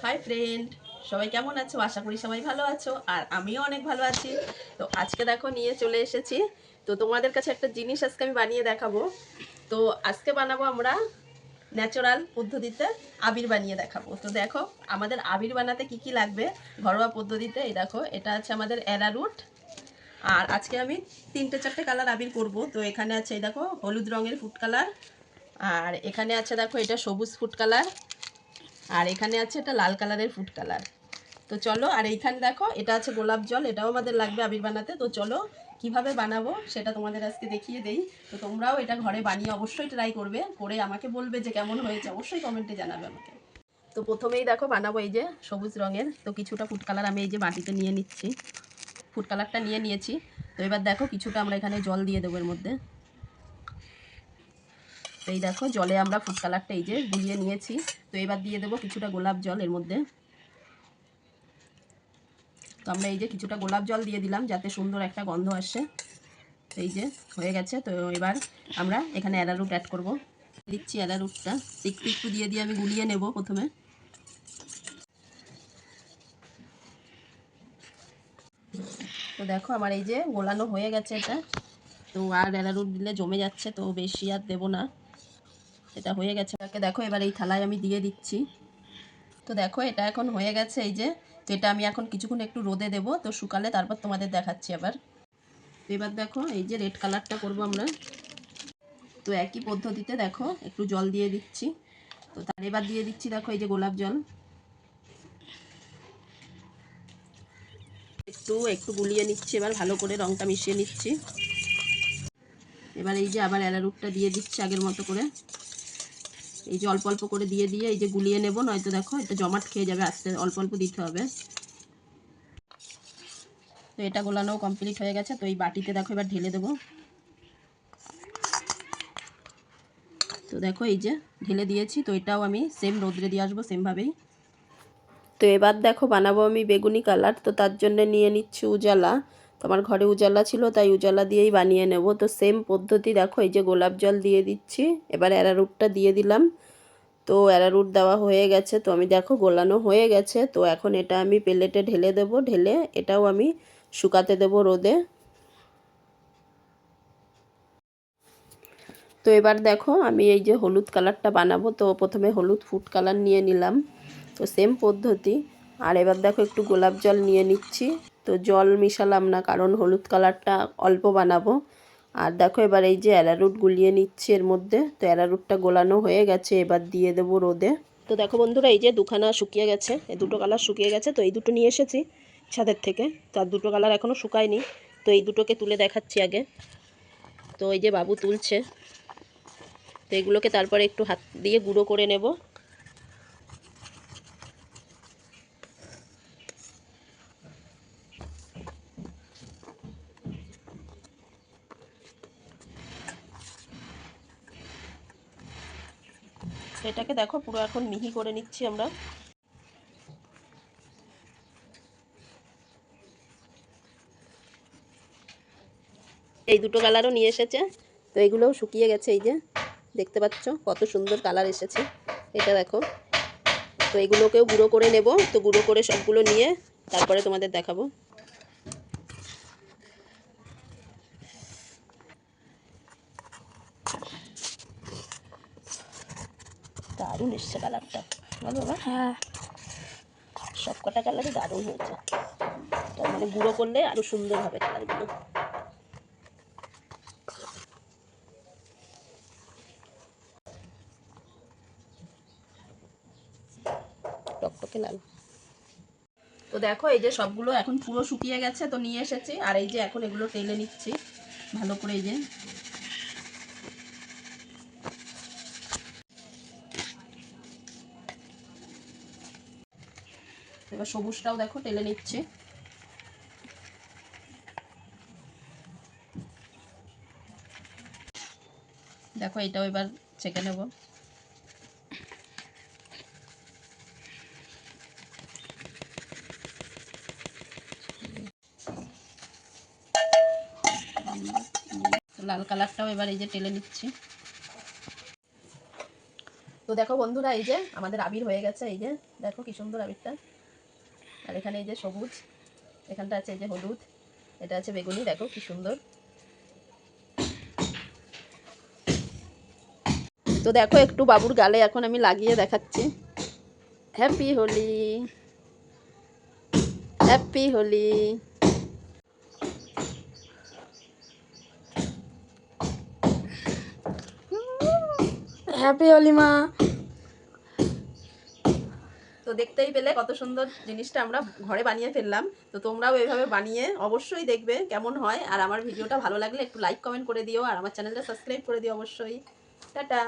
Hi friend, সবাই কেমন আছো? আশা করি সবাই ভালো আছো, আর আমিও অনেক ভালো আছি। তো আজকে দেখো নিয়ে চলে এসেছি। তো তোমাদের কাছে একটা জিনিস আজকে আমি বানিয়ে দেখাবো। তো আজকে বানাবো আমরা ন্যাচারাল পদ্ধতিতে আবির বানিয়ে দেখাবো। তো দেখো আমাদের আবির বানাতে কি কি লাগবে ঘরোয়া পদ্ধতিতে। এই দেখো, এটা আছে আমাদের অ্যারারুট। আর আজকে আমি 3-4টে কালার আবির করব। তো এখানে আছে এই দেখো হলুদ রঙের ফুড কালার, আর এখানে আছে দেখো এটা সবুজ ফুড কালার, আর এখানে আছে এটা লাল কালারের ফুড কালার। তো চলো, আর এইখানে দেখো এটা আছে গোলাপ জল, এটাও আমাদের লাগবে আবির বানাতে। তো চলো কিভাবে বানাবো সেটা তোমাদের আজকে দেখিয়ে দেই। তো তোমরাও এটা ঘরে বানিয়ে অবশ্যই ট্রাই করবে, করে আমাকে বলবে যে কেমন হয়েছে, অবশ্যই কমেন্টে জানাবে আমাকে। তো প্রথমেই দেখো বানাবো এই যে সবুজ রঙের। তো কিছুটা ফুড কালার আমি এই যে বাটিতে নিয়ে নিচ্ছি, ফুড কালারটা নিয়ে নিয়েছি। তো এবার দেখো কিছুটা আমরা এখানে জল দিয়ে দেবো এর মধ্যে। তো এই দেখো জলে আমরা ফুড কালারটা এই যে গুলিয়ে নিয়েছি। তো এবার দিয়ে দেবো কিছুটা গোলাপ জল এর মধ্যে। তো আমরা এই যে কিছুটা গোলাপ জল দিয়ে দিলাম যাতে সুন্দর একটা গন্ধ আসে। এই যে হয়ে গেছে। তো এবার আমরা এখানে অ্যারারুট অ্যাড করব। দিচ্ছি অ্যারারুটটা একটু একটু দিয়ে দিয়ে আমি গুলিয়ে নেব প্রথমে। তো দেখো আমার এই যে গোলানো হয়ে গেছে এটা। তো আর অ্যারারুট দিলে জমে যাচ্ছে, তো বেশি আর দেবো না, এটা হয়ে গেছে। এটাকে দেখো এবার এই থালায় আমি দিয়ে দিচ্ছি। তো দেখো এটা এখন হয়ে গেছে এই যে। তো এটা আমি এখন কিছুক্ষণ একটু রোদে দেবো, তো শুকালে তারপর তোমাদের দেখাচ্ছি আবার। তো এবার দেখো এই যে রেড কালারটা করব আমরা। তো একই পদ্ধতিতে দেখো একটু জল দিয়ে দিচ্ছি। তো তার এবার দিয়ে দিচ্ছি দেখো এই যে গোলাপ জল, একটু একটু গুলিয়ে নিচ্ছি, এবার ভালো করে রঙটা মিশিয়ে নিচ্ছি। এবার এই যে আবার অ্যারারুটটা দিয়ে দিচ্ছি আগের মতো করে। এই যে অল্প অল্প করে দিয়ে দিয়ে এই যে গুলিয়ে নেব, নয়তো দেখো এটা জমাট খেয়ে যাবে, আস্তে অল্প অল্প দিতে হবে। তো এটা গোলানো কমপ্লিট হয়ে গেছে। তো এই বাটিতে দেখো এবার ঢেলে দেবো। তো দেখো এই যে ঢেলে দিয়েছি। তো এটাও আমি সেম রোদ্রে দিয়ে আসবো সেমভাবেই। তো এবার দেখো বানাবো আমি বেগুনি কালার। তো তার জন্য নিয়ে নিচ্ছি উজালা। তো আমার ঘরে উজালা ছিল, তাই উজালা দিয়েই বানিয়ে নেব। তো সেম পদ্ধতি দেখো এই যে গোলাপ জল দিয়ে দিচ্ছি, এবার অ্যারারুটটা দিয়ে দিলাম। তো অ্যারারুট দেওয়া হয়ে গেছে। তো আমি দেখো গোলানো হয়ে গেছে। তো এখন এটা আমি প্লেটে ঢেলে দেব, ঢেলে এটাও আমি শুকাতে দেব রোদে। তো এবার দেখো আমি এই যে হলুদ কালারটা বানাবো। তো প্রথমে হলুদ ফুড কালার নিয়ে নিলাম, তো সেম পদ্ধতি। আর এবার দেখো একটু গোলাপ জল নিয়ে নিচ্ছি। তো জল মিশালাম না, কারণ হলুদ কালারটা অল্প বানাবো। আর দেখো এবার এই যে অ্যারারুট গুলিয়ে নিচ্ছি এর মধ্যে। তো অ্যারারুটটা গোলানো হয়ে গেছে, এবার দিয়ে দেবো রোদে। তো দেখো বন্ধুরা এই যে দুখানা শুকিয়ে গেছে, এই দুটো কালার শুকিয়ে গেছে। তো এই দুটো নিয়ে এসেছি ছাদের থেকে। তো আর দুটো কালার এখনও শুকায়নি। তো এই দুটোকে তুলে দেখাচ্ছি আগে। তো এই যে বাবু তুলছে। তো এগুলোকে তারপরে একটু হাত দিয়ে গুঁড়ো করে নেব। এটাকে দেখো পুরো এখন মিহি করে নিচ্ছি আমরা। এই দুটো কালারও নিয়ে এসেছে। তো এগুলোও শুকিয়ে গেছে, এই যে দেখতে পাচ্ছ কত সুন্দর কালার এসেছে। এটা দেখো। তো এগুলোকেও গুঁড়ো করে নেব। তো গুঁড়ো করে সবগুলো নিয়ে তারপরে তোমাদের দেখাবো। দারুণ এসছে কালারটা, বলো বাবা? হ্যাঁ, সব কটা কালারই দারুণ হয়েছে। তার মানে গুঁড়ো করলে আরো সুন্দর হবে কালারগুলো। টকটকে লাল। তো দেখো এই যে সবগুলো এখন পুরো শুকিয়ে গেছে। তো নিয়ে এসেছি, আর এই যে এখন এগুলো টেলে নিচ্ছি ভালো করে। এই যে এবার সবুজটাও দেখো টেলে নিচ্ছি। দেখো এটাও এবার ছেঁকে নেব। লাল কালারটাও এবার এই যে টেলে নিচ্ছি। তো দেখো বন্ধুরা, এই যে আমাদের আবির হয়ে গেছে, এই যে দেখো কি সুন্দর আবিরটা। আর এখানে এই যে সবুজ, এখানটা আছে এই যে হলুদ, এটা আছে বেগুনি, দেখো কি সুন্দর। তো দেখো একটু বাবুর গালে এখন আমি লাগিয়ে দেখাচ্ছি। Happy Holi, happy Holi. Happy Holi মা। তো দেখতেই পেলে কত সুন্দর জিনিসটা আমরা ঘরে বানিয়ে ফেললাম। তো তোমরাও এইভাবে বানিয়ে অবশ্যই দেখবে কেমন হয়। আর আমার ভিডিওটা ভালো লাগলে একটু লাইক কমেন্ট করে দিও, আর আমার চ্যানেলটা সাবস্ক্রাইব করে দিও অবশ্যই। টাটা।